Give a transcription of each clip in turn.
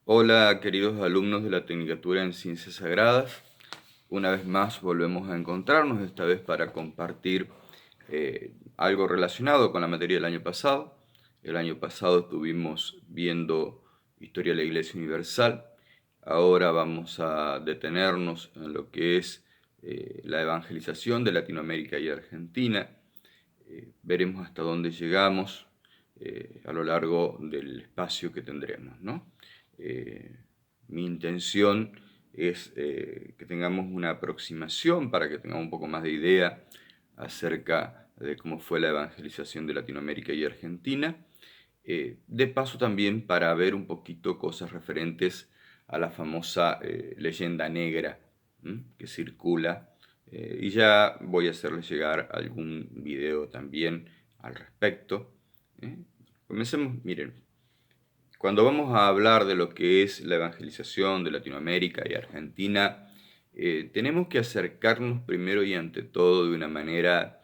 Hola, queridos alumnos de la Tecnicatura en Ciencias Sagradas. Una vez más volvemos a encontrarnos, esta vez para compartir algo relacionado con la materia del año pasado. El año pasado estuvimos viendo Historia de la Iglesia Universal. Ahora vamos a detenernos en lo que es la evangelización de Latinoamérica y Argentina. Veremos hasta dónde llegamos a lo largo del espacio que tendremos, ¿no? Eh, Mi intención es que tengamos una aproximación para que tengamos un poco más de idea acerca de cómo fue la evangelización de Latinoamérica y Argentina. De paso también para ver un poquito cosas referentes a la famosa leyenda negra que circula, y ya voy a hacerles llegar algún video también al respecto. ¿eh? Comencemos, miren, cuando vamos a hablar de lo que es la evangelización de Latinoamérica y Argentina, tenemos que acercarnos primero y ante todo de una manera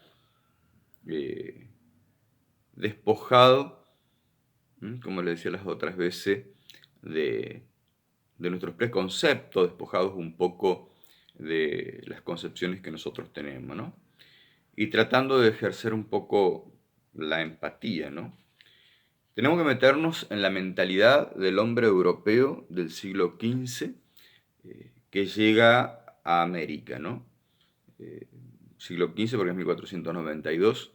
eh, despojado, como les decía las otras veces, de, de nuestros preconceptos, despojados un poco de las concepciones que nosotros tenemos, ¿no? Y tratando de ejercer un poco la empatía, ¿no? Tenemos que meternos en la mentalidad del hombre europeo del siglo XV que llega a América, ¿no? Eh, Siglo XV porque es 1492.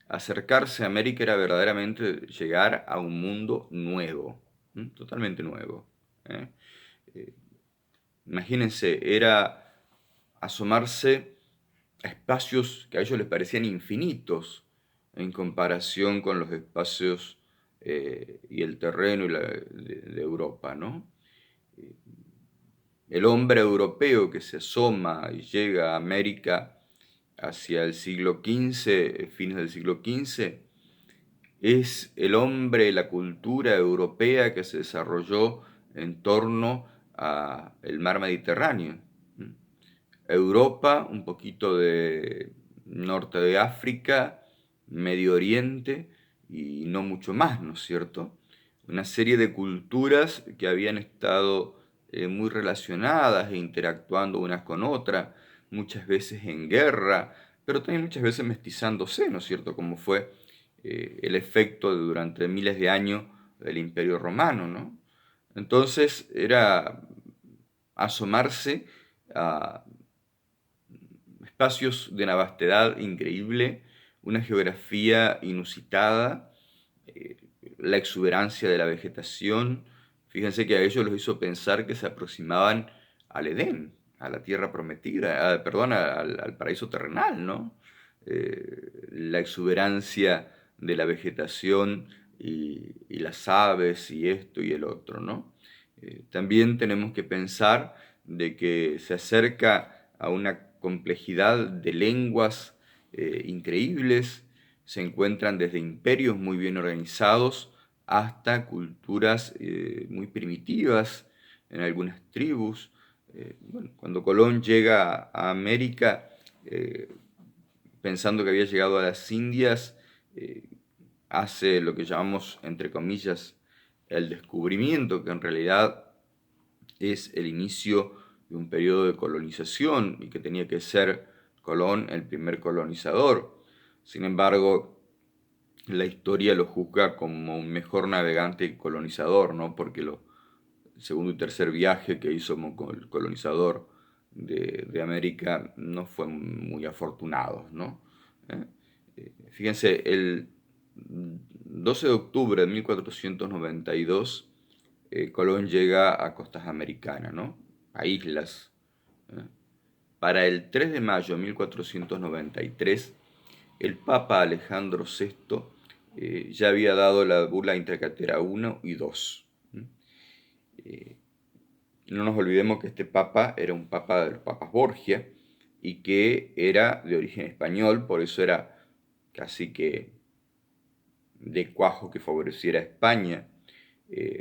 Acercarse a América era verdaderamente llegar a un mundo nuevo, totalmente nuevo. ¿eh? Eh, Imagínense, era asomarse a espacios que a ellos les parecían infinitos en comparación con los espacios y el terreno de Europa, ¿no? El hombre europeo que se asoma y llega a América hacia el siglo XV, fines del siglo XV, es el hombre, la cultura europea que se desarrolló en torno al mar Mediterráneo. Europa, un poquito de norte de África, Medio Oriente y no mucho más, ¿no es cierto? Una serie de culturas que habían estado muy relacionadas e interactuando unas con otras, muchas veces en guerra, pero también muchas veces mestizándose, ¿no es cierto? Como fue el efecto durante miles de años del Imperio Romano, ¿no? Entonces era asomarse a espacios de una vastedad increíble, una geografía inusitada, eh, la exuberancia de la vegetación. Fíjense que a ellos los hizo pensar que se aproximaban al Edén, a la tierra prometida, perdón, al paraíso terrenal, ¿no? La exuberancia de la vegetación y las aves y esto y el otro, ¿no? También tenemos que pensar de que se acerca a una complejidad de lenguas increíbles, se encuentran desde imperios muy bien organizados hasta culturas muy primitivas en algunas tribus. Bueno, cuando Colón llega a América, eh, pensando que había llegado a las Indias, eh, hace lo que llamamos, entre comillas, el descubrimiento, que en realidad es el inicio de un periodo de colonización y que tenía que ser Colón el primer colonizador. Sin embargo, la historia lo juzga como un mejor navegante y colonizador, ¿no? Porque el segundo y tercer viaje que hizo como el colonizador de América no fue muy afortunado, ¿no? ¿Eh? Fíjense, el 12 de octubre de 1492 Colón llega a costas americanas, ¿no? A islas. ¿eh? Para el 3 de mayo de 1493, el Papa Alejandro VI ya había dado la bula Intracatera 1 y 2. Eh, no nos olvidemos que este papa era un papa de los papas Borgia y que era de origen español, por eso era casi que de cuajo que favoreciera a España.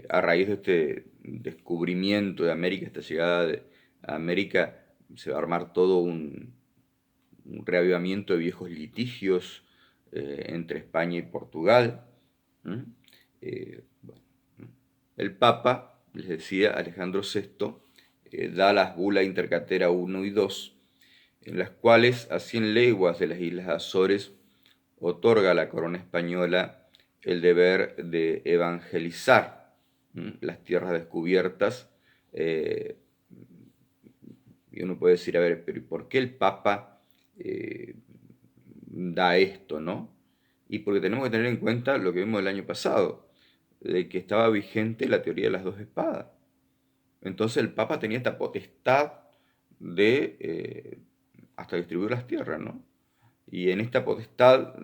A raíz de este descubrimiento de América, esta llegada a América, se va a armar todo un reavivamiento de viejos litigios entre España y Portugal. ¿Mm? Bueno, el Papa les decía, Alejandro VI da las bulas Intercatera 1 y 2, en las cuales a 100 leguas de las Islas Azores otorga a la corona española el deber de evangelizar las tierras descubiertas. Y uno puede decir, a ver, pero ¿y por qué el Papa da esto, no? Y porque tenemos que tener en cuenta lo que vimos el año pasado, de que estaba vigente la teoría de las dos espadas. Entonces el Papa tenía esta potestad de hasta distribuir las tierras, ¿no? Y en esta potestad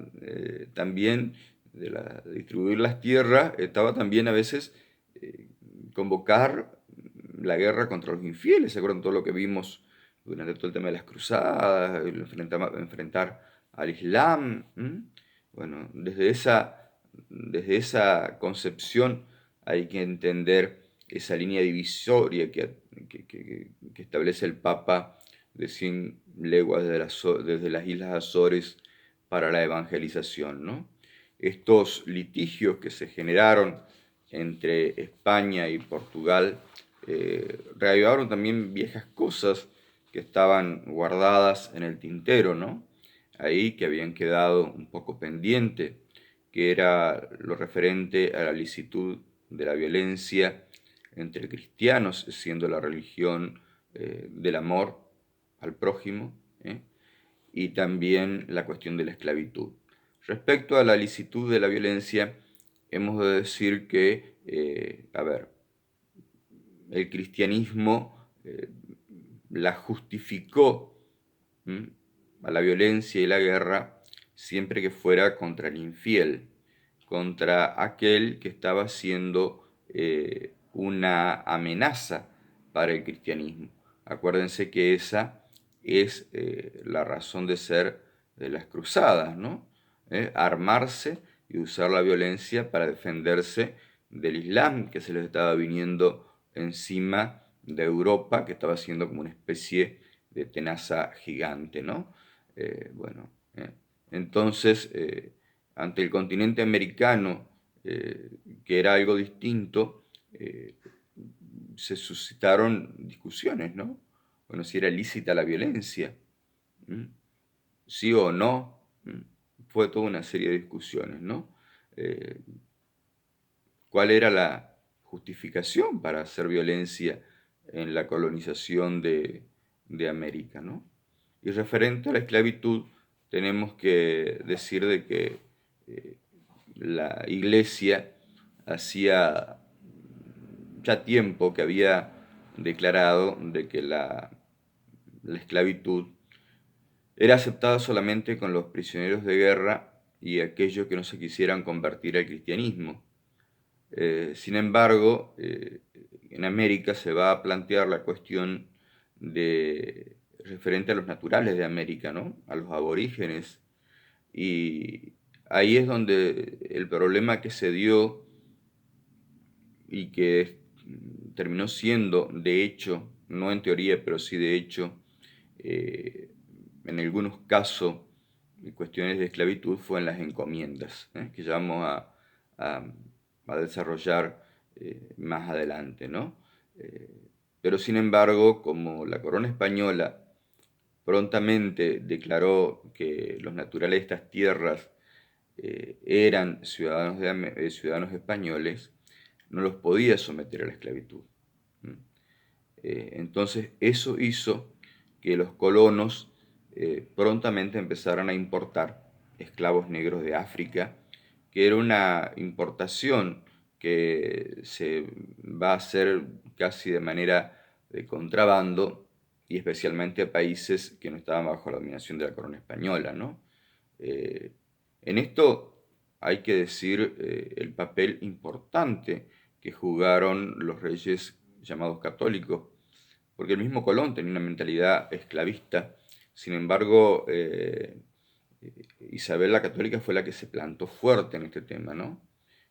también de distribuir las tierras estaba también a veces eh, convocar la guerra contra los infieles. ¿Se acuerdan todo lo que vimos durante todo el tema de las cruzadas, enfrentar al Islam? Bueno, desde esa concepción hay que entender esa línea divisoria que establece el Papa de 100 leguas desde las Islas Azores para la evangelización, ¿no? Estos litigios que se generaron entre España y Portugal reavivaron también viejas cosas que estaban guardadas en el tintero, ¿no? Ahí que habían quedado un poco pendiente, que era lo referente a la licitud de la violencia entre cristianos, siendo la religión del amor al prójimo, y también la cuestión de la esclavitud. Respecto a la licitud de la violencia, hemos de decir que, a ver, el cristianismo la justificó a la violencia y la guerra siempre que fuera contra el infiel, contra aquel que estaba siendo una amenaza para el cristianismo. Acuérdense que esa es la razón de ser de las cruzadas, ¿no? Armarse y usar la violencia para defenderse del Islam que se les estaba viniendo encima de Europa, que estaba siendo como una especie de tenaza gigante, ¿no? Bueno, entonces, ante el continente americano, que era algo distinto, se suscitaron discusiones, ¿no? Bueno, si era lícita la violencia, ¿m? Sí o no, fue toda una serie de discusiones, ¿no? Eh, ¿Cuál era la justificación para hacer violencia en la colonización de América, ¿no? Y referente a la esclavitud, tenemos que decir de que eh, la iglesia hacía ya tiempo que había declarado de que la esclavitud era aceptada solamente con los prisioneros de guerra y aquellos que no se quisieran convertir al cristianismo. Sin embargo, en América se va a plantear la cuestión referente a los naturales de América, ¿no? A los aborígenes. Y ahí es donde el problema que se dio y que terminó siendo, de hecho, no en teoría, pero sí de hecho, en algunos casos, cuestiones de esclavitud, fue en las encomiendas, que ya vamos a, a desarrollar más adelante, ¿no? Eh, pero sin embargo, como la corona española prontamente declaró que los naturales de estas tierras eran ciudadanos españoles, no los podía someter a la esclavitud. Entonces eso hizo que los colonos prontamente empezaran a importar esclavos negros de África, que era una importación que se va a hacer casi de manera de contrabando, y especialmente a países que no estaban bajo la dominación de la corona española, ¿no? Eh, en esto hay que decir el papel importante que jugaron los reyes llamados católicos, porque el mismo Colón tenía una mentalidad esclavista. Sin embargo, Isabel la Católica fue la que se plantó fuerte en este tema, ¿no?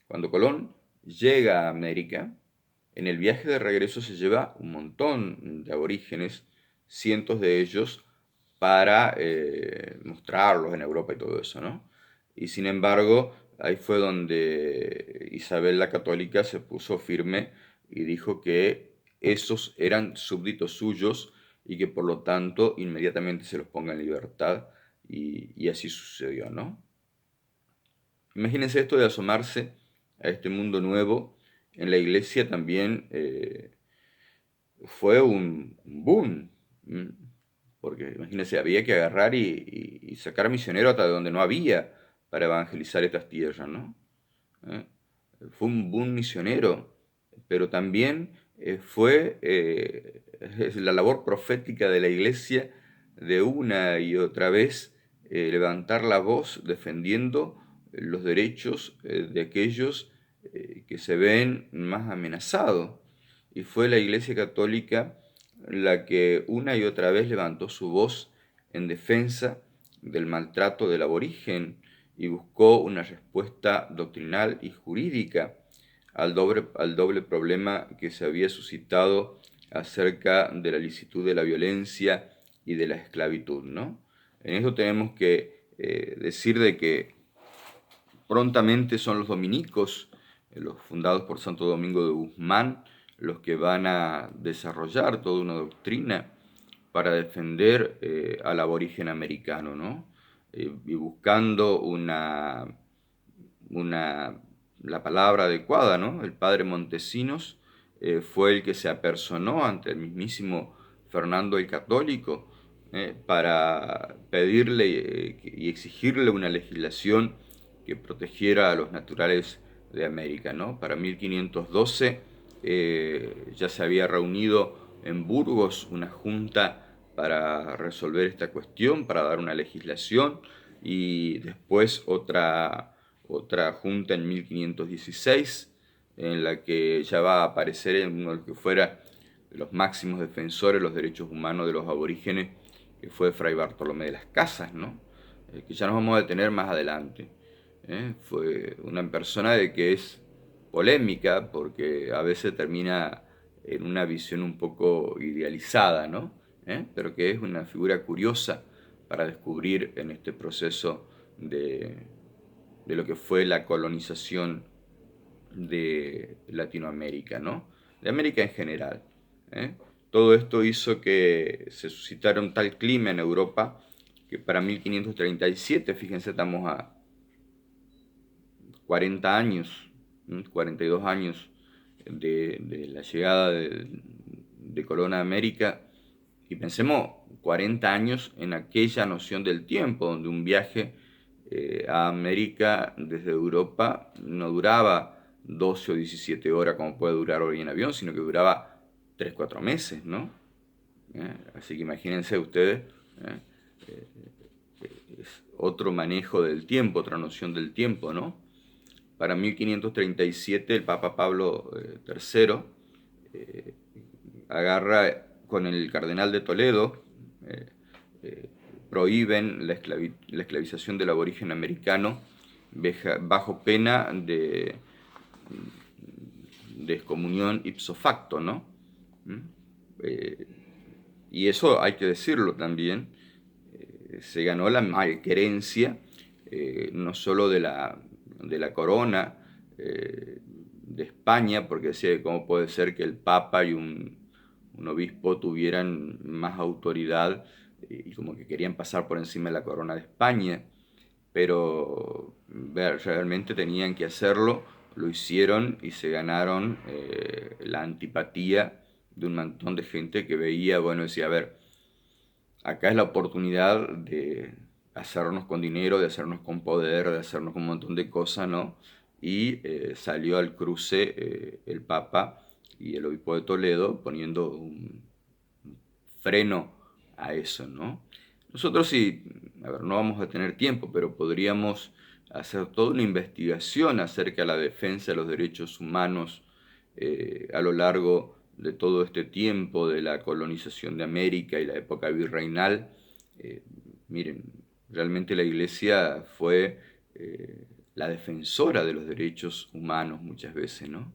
Cuando Colón llega a América, en el viaje de regreso se lleva un montón de aborígenes, cientos de ellos, para mostrarlos en Europa y todo eso, ¿no? Y sin embargo, ahí fue donde Isabel la Católica se puso firme y dijo que esos eran súbditos suyos y que por lo tanto inmediatamente se los ponga en libertad, y así sucedió, ¿no? Imagínense esto de asomarse a este mundo nuevo. En la iglesia también fue un boom, porque imagínense, había que agarrar y sacar misioneros hasta de donde no había para evangelizar estas tierras, ¿no? ¿Eh? Fue un boom misionero, pero también fue es la labor profética de la iglesia de una y otra vez levantar la voz defendiendo los derechos de aquellos que se ven más amenazados. Y fue la Iglesia Católica la que una y otra vez levantó su voz en defensa del maltrato del aborigen y buscó una respuesta doctrinal y jurídica al doble problema que se había suscitado acerca de la licitud de la violencia y de la esclavitud, ¿no? En esto tenemos que decir de que prontamente son los dominicos, los fundados por Santo Domingo de Guzmán, los que van a desarrollar toda una doctrina para defender al aborigen americano, ¿no? Y buscando la palabra adecuada, ¿no? El padre Montesinos fue el que se apersonó ante el mismísimo Fernando el Católico para pedirle y exigirle una legislación que protegiera a los naturales de América, ¿no? Para 1512 ya se había reunido en Burgos una junta para resolver esta cuestión, para dar una legislación, y después otra junta en 1516, en la que ya va a aparecer en uno de los que fuera los máximos defensores de los derechos humanos de los aborígenes, que fue Fray Bartolomé de las Casas, ¿no? Que ya nos vamos a detener más adelante. Fue una persona de que es polémica porque a veces termina en una visión un poco idealizada, ¿no? Pero que es una figura curiosa para descubrir en este proceso de lo que fue la colonización de Latinoamérica, ¿no? De América en general. ¿eh? Todo esto hizo que se suscitara un tal clima en Europa que para 1537, fíjense, estamos a 40 años, 42 años de la llegada de Colón a América, y pensemos 40 años en aquella noción del tiempo, donde un viaje a América desde Europa no duraba 12 o 17 horas como puede durar hoy en avión, sino que duraba 3 4 meses, ¿no? Así que imagínense ustedes, ¿eh? Es otro manejo del tiempo, otra noción del tiempo, ¿no? Para 1537 el Papa Pablo III agarra con el cardenal de Toledo, prohíben la esclavización del aborigen americano bajo pena de excomunión ipso facto, ¿no? Y eso hay que decirlo también, se ganó la malquerencia no solo de la corona de España, porque decía cómo puede ser que el Papa y un obispo tuvieran más autoridad y como que querían pasar por encima de la corona de España, pero realmente tenían que hacerlo, lo hicieron y se ganaron la antipatía de un montón de gente que veía, bueno, decía, a ver, acá es la oportunidad de hacernos con dinero, de hacernos con poder, de hacernos con un montón de cosas, ¿no? Y salió al cruce el Papa y el obispo de Toledo poniendo un freno a eso, ¿no? Nosotros sí, a ver, no vamos a tener tiempo, pero podríamos hacer toda una investigación acerca de la defensa de los derechos humanos a lo largo de todo este tiempo de la colonización de América y la época virreinal. Miren, realmente la Iglesia fue la defensora de los derechos humanos muchas veces, ¿no?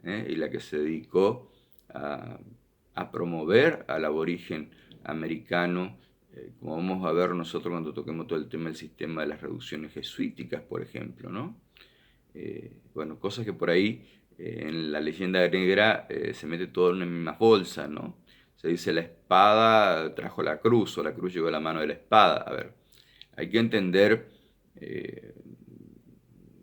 Y la que se dedicó a promover al aborigen americano, como vamos a ver nosotros cuando toquemos todo el tema del sistema de las reducciones jesuíticas, por ejemplo, ¿no? Bueno, cosas que por ahí En la leyenda negra se mete todo en una misma bolsa, ¿no? Se dice la espada trajo la cruz o la cruz llegó a la mano de la espada. A ver, hay que entender eh,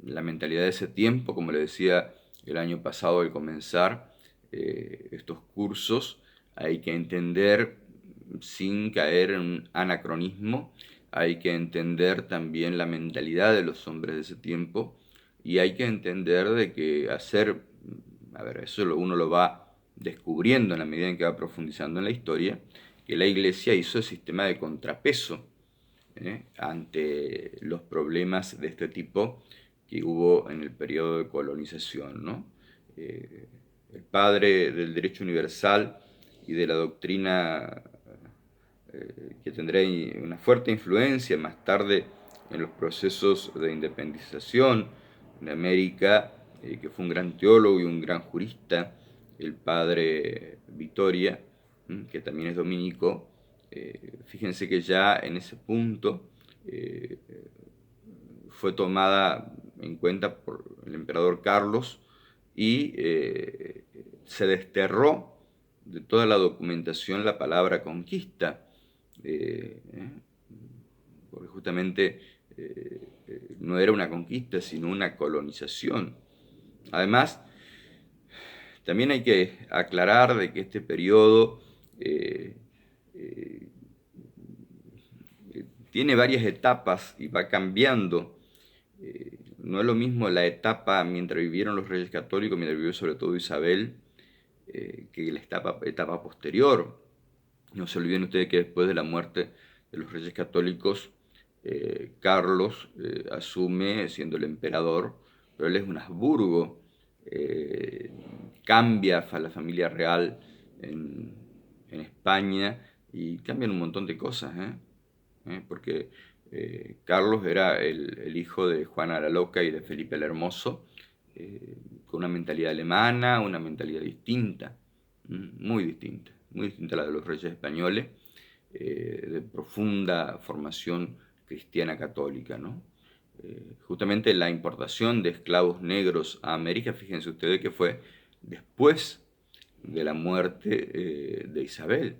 la mentalidad de ese tiempo, como le decía el año pasado al comenzar estos cursos, hay que entender sin caer en un anacronismo, hay que entender también la mentalidad de los hombres de ese tiempo y hay que entender de que hacer, a ver, eso uno lo va descubriendo en la medida en que va profundizando en la historia, que la iglesia hizo el sistema de contrapeso ante los problemas de este tipo que hubo en el periodo de colonización, ¿no? Eh, el padre del derecho universal y de la doctrina que tendrá una fuerte influencia más tarde en los procesos de independización de América, que fue un gran teólogo y un gran jurista, el padre Vitoria, que también es dominico. Fíjense que ya en ese punto eh, fue tomada en cuenta por el emperador Carlos y se desterró de toda la documentación la palabra conquista, eh, eh, porque justamente no era una conquista, sino una colonización. Además, también hay que aclarar de que este periodo eh, eh, tiene varias etapas y va cambiando. No es lo mismo la etapa mientras vivieron los reyes católicos, mientras vivió sobre todo Isabel, que la etapa posterior. No se olviden ustedes que después de la muerte de los reyes católicos, Carlos asume siendo el emperador, pero él es un Habsburgo, eh, cambia a la familia real en España y cambian un montón de cosas, porque Carlos era el hijo de Juana la Loca y de Felipe el Hermoso, con una mentalidad alemana, una mentalidad distinta, muy distinta a la de los reyes españoles, de profunda formación cristiana católica, ¿no? Justamente la importación de esclavos negros a América, fíjense ustedes que fue después de la muerte de Isabel.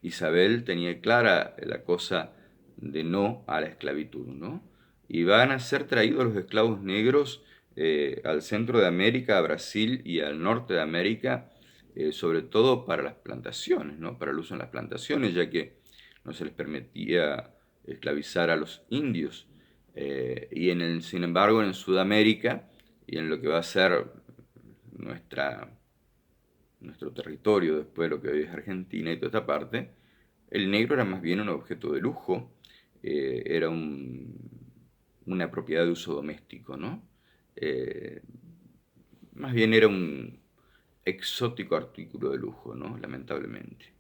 Isabel tenía clara la cosa de no a la esclavitud, ¿no? Y van a ser traídos los esclavos negros al centro de América, a Brasil y al norte de América, sobre todo para las plantaciones, ¿no? Para el uso en las plantaciones, ya que no se les permitía esclavizar a los indios. Sin embargo, en Sudamérica y en lo que va a ser nuestra nuestro territorio, después de lo que hoy es Argentina y toda esta parte, el negro era más bien un objeto de lujo, era una propiedad de uso doméstico, ¿no? Eh, Más bien era un exótico artículo de lujo, ¿no? Lamentablemente,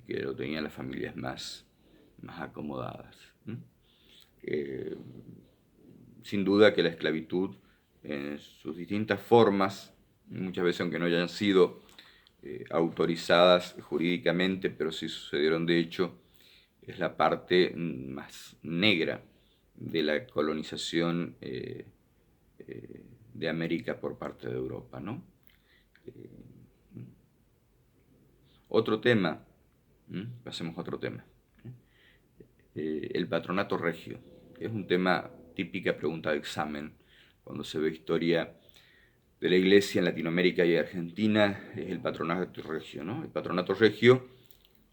que lo tenían las familias más acomodadas. Eh, Sin duda que la esclavitud en sus distintas formas, muchas veces aunque no hayan sido autorizadas jurídicamente, pero sí sucedieron de hecho, es la parte más negra de la colonización de América por parte de Europa, ¿no? Eh, Otro tema, pasemos a otro tema, el patronato regio, es un tema típica pregunta de examen cuando se ve historia de la Iglesia en Latinoamérica y Argentina, es el patronato regio, ¿no? El patronato regio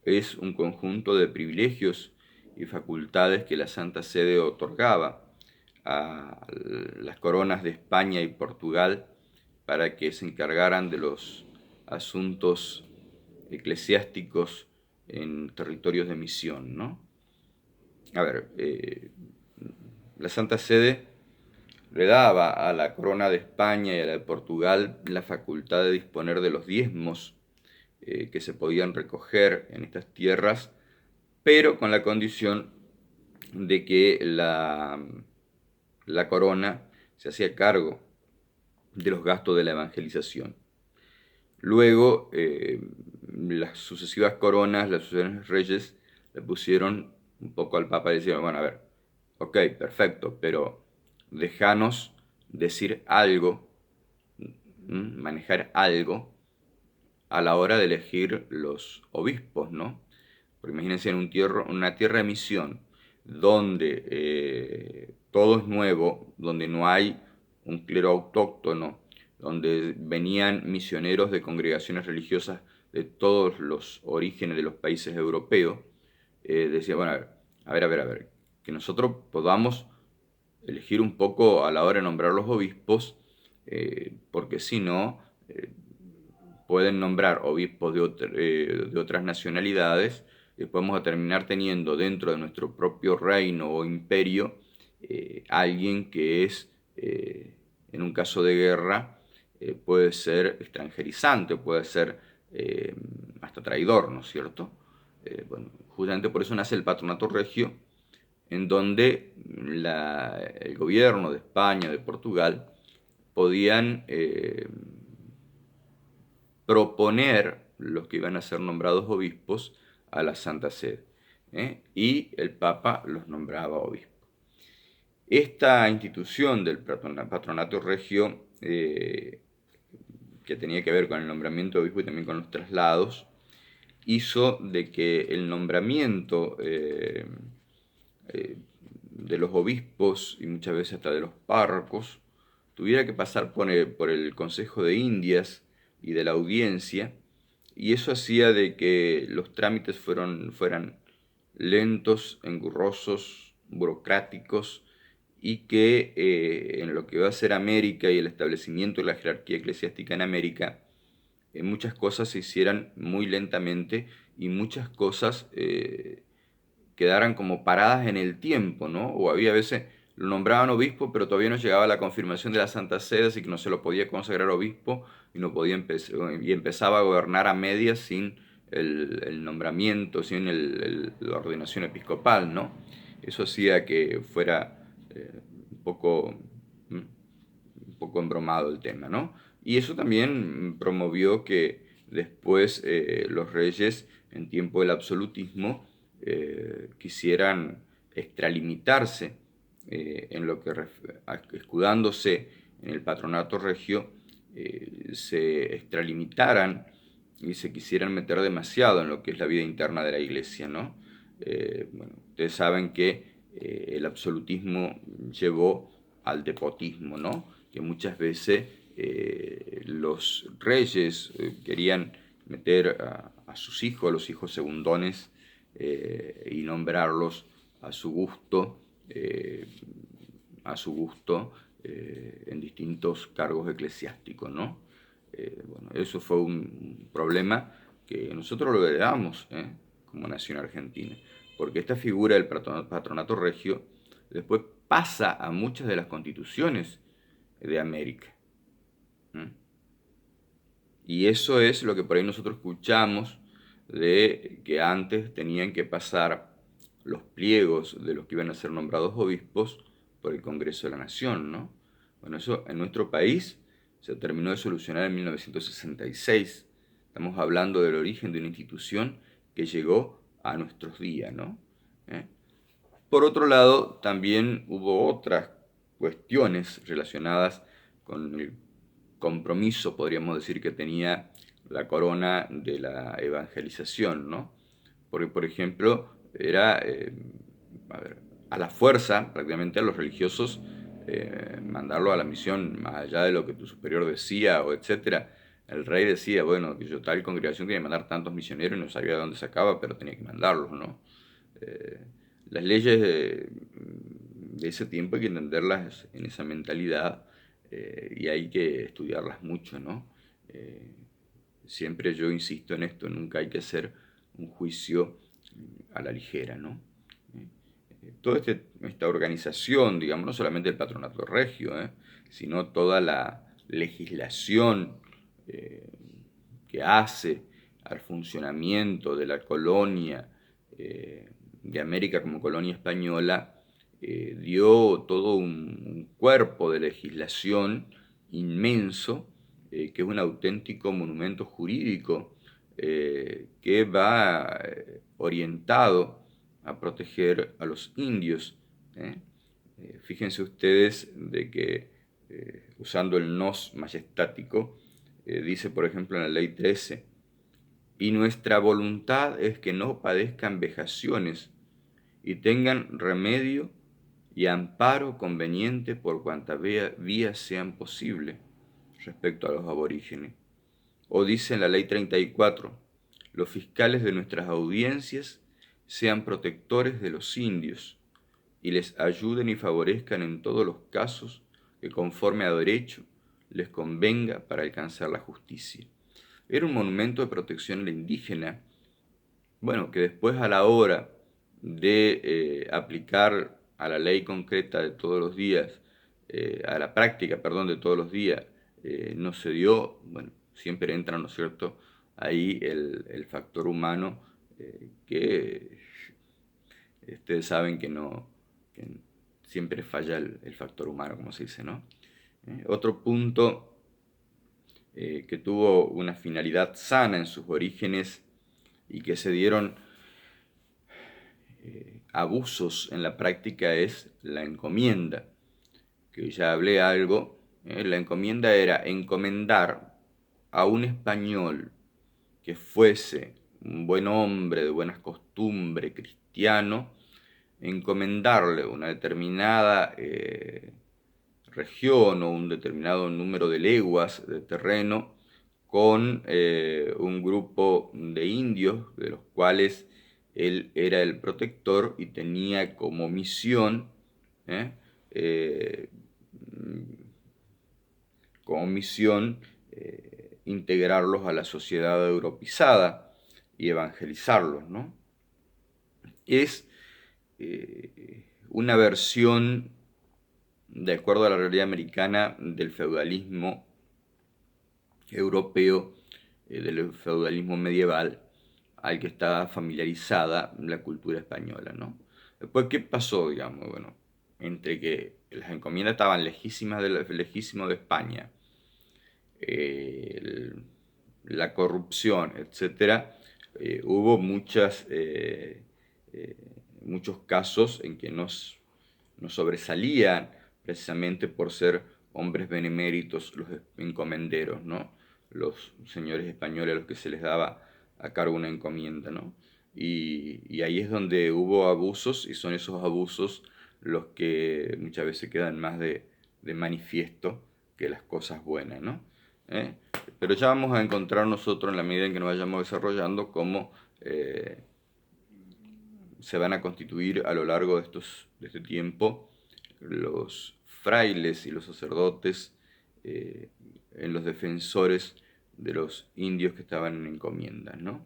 es un conjunto de privilegios y facultades que la Santa Sede otorgaba a las coronas de España y Portugal para que se encargaran de los asuntos eclesiásticos en territorios de misión, ¿no? A ver, la Santa Sede le daba a la corona de España y a la de Portugal la facultad de disponer de los diezmos que se podían recoger en estas tierras, pero con la condición de que la corona se hacía cargo de los gastos de la evangelización. Luego, las sucesivas coronas, las sucesivos reyes, le pusieron un poco al Papa y decían, bueno, a ver, ok, perfecto, pero déjanos decir algo manejar algo a la hora de elegir los obispos, ¿no? Porque imagínense en una tierra de misión donde todo es nuevo, donde no hay un clero autóctono, donde venían misioneros de congregaciones religiosas de todos los orígenes de los países europeos, decía, bueno, a ver, que nosotros podamos elegir un poco a la hora de nombrar los obispos, porque si no, pueden nombrar obispos de otras nacionalidades, y vamos a terminar teniendo dentro de nuestro propio reino o imperio alguien que es, en un caso de guerra, puede ser extranjerizante, puede ser hasta traidor, ¿no es cierto? Bueno, justamente por eso nace el Patronato Regio, en donde el gobierno de España, de Portugal, podían proponer los que iban a ser nombrados obispos a la Santa Sede, y el Papa los nombraba obispos. Esta institución del Patronato Regio, que tenía que ver con el nombramiento de obispo y también con los traslados, hizo de que el nombramiento de los obispos y muchas veces hasta de los párrocos tuviera que pasar por el Consejo de Indias y de la audiencia, y eso hacía de que los trámites fueran lentos, engorrosos, burocráticos, y que en lo que va a ser América y el establecimiento de la jerarquía eclesiástica en América, muchas cosas se hicieran muy lentamente y muchas cosas quedaran como paradas en el tiempo, ¿no? O había veces, lo nombraban obispo, pero todavía no llegaba la confirmación de la Santa Sede, así que no se lo podía consagrar obispo y no podía y empezaba a gobernar a medias sin el nombramiento, sin la ordenación episcopal, ¿no? Eso hacía que fuera un poco, un poco embromado el tema, ¿no? Y eso también promovió que después los reyes, en tiempo del absolutismo, quisieran extralimitarse en lo que escudándose en el Patronato Regio, se extralimitaran y se quisieran meter demasiado en lo que es la vida interna de la Iglesia, ¿no? Bueno, ustedes saben que el absolutismo llevó al despotismo, ¿no? Que muchas veces los reyes querían meter a sus hijos, a los hijos segundones, y nombrarlos a su gusto, en distintos cargos eclesiásticos, ¿no? Bueno, eso fue un problema que nosotros lo heredamos como nación argentina, porque esta figura del patronato regio después pasa a muchas de las constituciones de América. Y eso es lo que por ahí nosotros escuchamos de que antes tenían que pasar los pliegos de los que iban a ser nombrados obispos por el Congreso de la Nación, ¿no? Bueno, eso en nuestro país se terminó de solucionar en 1966. Estamos hablando del origen de una institución que llegó a nuestros días, ¿no? Por otro lado, también hubo otras cuestiones relacionadas con el compromiso, podríamos decir, que tenía la corona de la evangelización, ¿no? Porque, por ejemplo, era a la fuerza, prácticamente a los religiosos, mandarlo a la misión, más allá de lo que tu superior decía o etcétera. El rey decía, bueno, que yo tal congregación tiene que mandar tantos misioneros y no sabía de dónde sacaba, pero tenía que mandarlos, ¿no? Eh, las leyes de ese tiempo hay que entenderlas en esa mentalidad, y hay que estudiarlas mucho, ¿no? Eh, Siempre yo insisto en esto, nunca hay que hacer un juicio a la ligera, ¿no? Toda esta organización, digamos, no solamente el patronato regio, sino toda la legislación eh, que hace al funcionamiento de la colonia de América como colonia española, dio todo un cuerpo de legislación inmenso, que es un auténtico monumento jurídico, que va orientado a proteger a los indios. ¿eh? Fíjense ustedes de que usando el nos majestático, dice por ejemplo en la ley 13, y nuestra voluntad es que no padezcan vejaciones y tengan remedio y amparo conveniente por cuantas vías sean posible respecto a los aborígenes. O dice en la ley 34, los fiscales de nuestras audiencias sean protectores de los indios y les ayuden y favorezcan en todos los casos que conforme a derecho les convenga para alcanzar la justicia. Era un monumento de protección a la indígena, bueno, que después a la hora de aplicar a la ley concreta de todos los días, a la práctica, perdón, de todos los días, no se dio, bueno, siempre entra, ¿no es cierto?, ahí el factor humano, que ustedes saben que no, que siempre falla el factor humano, como se dice, ¿no? Otro punto que tuvo una finalidad sana en sus orígenes y que se dieron abusos en la práctica es la encomienda, que ya hablé algo. La encomienda era encomendar a un español que fuese un buen hombre, de buenas costumbres, cristiano, encomendarle una determinada región o un determinado número de leguas de terreno con un grupo de indios, de los cuales él era el protector y tenía como misión, ¿eh? Eh, integrarlos a la sociedad europeizada y evangelizarlos, ¿no? Es una versión, de acuerdo a la realidad americana, del feudalismo europeo, del feudalismo medieval, al que estaba familiarizada la cultura española, ¿no? Después, ¿qué pasó, digamos? Bueno, entre que las encomiendas estaban lejísimas lejísimo de España, la corrupción, etcétera, hubo muchos casos en que nos sobresalían precisamente por ser hombres beneméritos los encomenderos, ¿no? Los señores españoles a los que se les daba a cargo una encomienda, ¿no? Y ahí es donde hubo abusos, y son esos abusos los que muchas veces quedan más de manifiesto que las cosas buenas, ¿no? Pero ya vamos a encontrar nosotros, en la medida en que nos vayamos desarrollando, cómo se van a constituir a lo largo de este tiempo los frailes y los sacerdotes en los defensores de los indios que estaban en encomiendas, ¿no?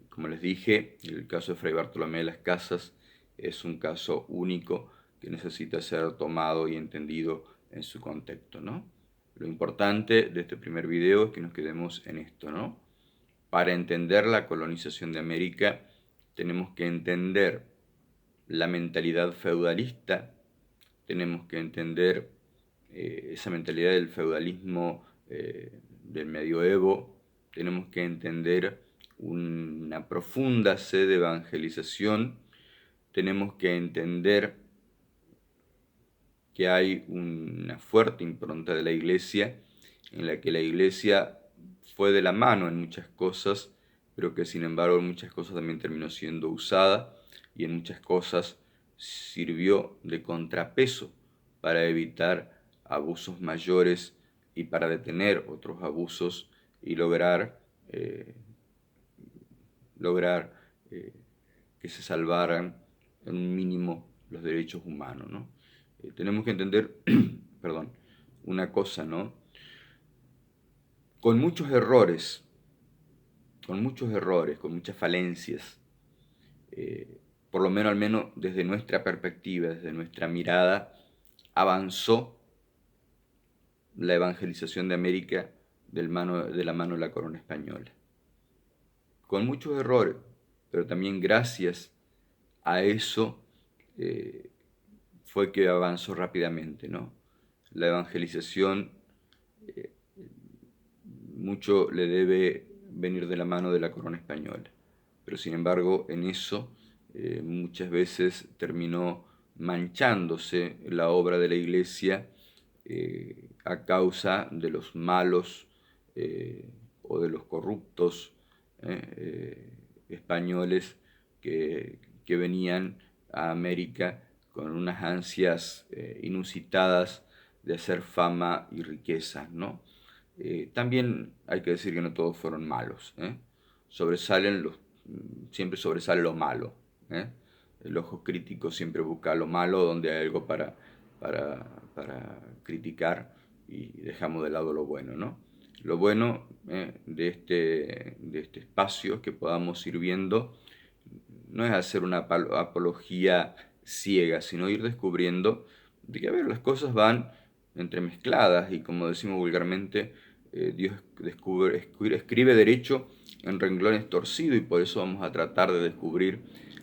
Como les dije, el caso de Fray Bartolomé de las Casas es un caso único que necesita ser tomado y entendido en su contexto, ¿no? Lo importante de este primer video es que nos quedemos en esto, ¿no? Para entender la colonización de América tenemos que entender la mentalidad feudalista, tenemos que entender esa mentalidad del feudalismo del medioevo, tenemos que entender una profunda sed de evangelización, tenemos que entender que hay una fuerte impronta de la Iglesia, en la que la Iglesia fue de la mano en muchas cosas, pero que sin embargo en muchas cosas también terminó siendo usada y en muchas cosas sirvió de contrapeso para evitar abusos mayores y para detener otros abusos y lograr que se salvaran en un mínimo los derechos humanos, ¿no? Tenemos que entender, perdón, una cosa, ¿no? Con muchos errores, con muchas falencias, por lo menos al menos desde nuestra perspectiva, desde nuestra mirada, avanzó la evangelización de América de la mano de la corona española. Con muchos errores, pero también gracias a eso fue que avanzó rápidamente, ¿no? La evangelización mucho le debe venir de la mano de la corona española, pero sin embargo en eso muchas veces terminó manchándose la obra de la Iglesia a causa de los malos o de los corruptos españoles que venían a América con unas ansias inusitadas de hacer fama y riqueza, ¿no? También hay que decir que no todos fueron malos, ¿eh? Siempre sobresale lo malo, ¿eh? El ojo crítico siempre busca lo malo donde hay algo para criticar y dejamos de lado lo bueno, ¿no? Lo bueno de este espacio es que podamos ir viendo, no es hacer una apología ciega, sino ir descubriendo de que, a ver, las cosas van entremezcladas y como decimos vulgarmente, Dios escribe derecho en renglones torcidos y por eso vamos a tratar de descubrir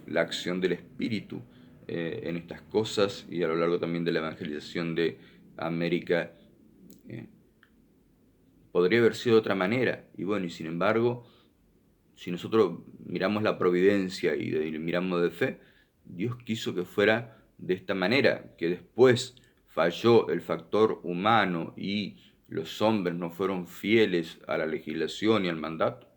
la acción del Espíritu en estas cosas y a lo largo también de la evangelización de América. eh, Podría haber sido de otra manera y bueno, y sin embargo, si nosotros miramos la providencia y miramos de fe, Dios quiso que fuera de esta manera, que después falló el factor humano y los hombres no fueron fieles a la legislación y al mandato,